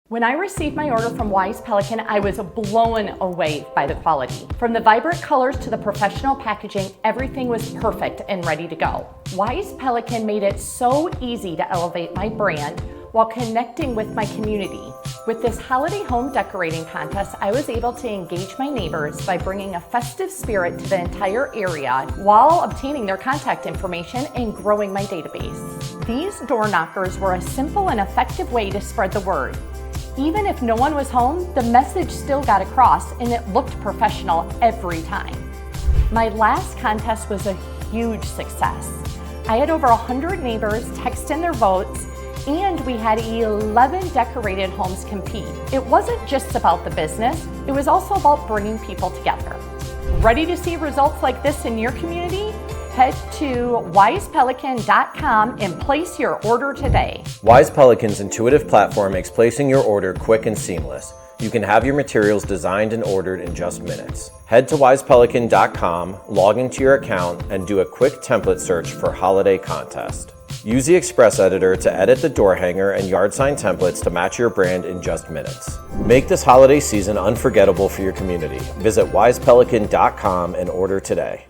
When I received my order from Wise Pelican, I was blown away by the quality. From the vibrant colors to the professional packaging, everything was perfect and ready to go. Wise Pelican made it so easy to elevate my brand while connecting with my community. With this holiday home decorating contest, I was able to engage my neighbors by bringing a festive spirit to the entire area while obtaining their contact information and growing my database. These door knockers were a simple and effective way to spread the word. Even if no one was home, the message still got across and it looked professional every time. My last contest was a huge success. I had over 100 neighbors text in their votes, and we had 11 decorated homes compete. It wasn't just about the business, it was also about bringing people together. Ready to see results like this in your community? Head to wisepelican.com and place your order today. Wise Pelican's intuitive platform makes placing your order quick and seamless. You can have your materials designed and ordered in just minutes. Head to wisepelican.com, log into your account, and do a quick template search for holiday contest. Use the Express editor to edit the door hanger and yard sign templates to match your brand in just minutes. Make this holiday season unforgettable for your community. Visit wisepelican.com and order today.